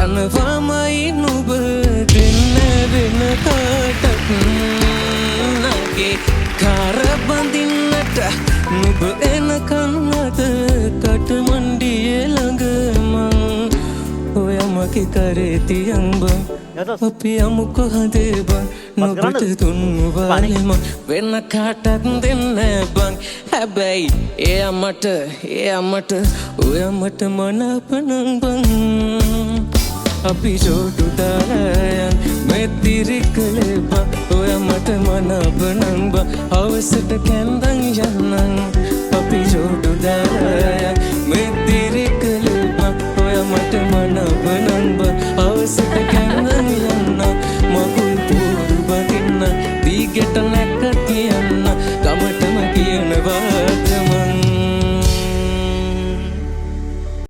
යනවාමයි නුඹ දෙන්න වෙන කාටත් නගේ කාර බඳින්නට නුඹ එනකන් අද කටමණ්ඩියේ ළඟ මං ඔයමගේ කරේ තියන් බං අපි යමු කොහදේ බං නුඹට දුන්නු වාලෙම වෙන කාටත් දෙන්න බං හැබැයි එයාමට ඔයාමට මනාපනම් බං අපි ජෝඩු දායන් මෙතිරි කළේ බං ඔයාමට මනාපනම් බං අවසට කැන්දන් යන්නන් අපි ජෝඩු දායන් මෙතිරි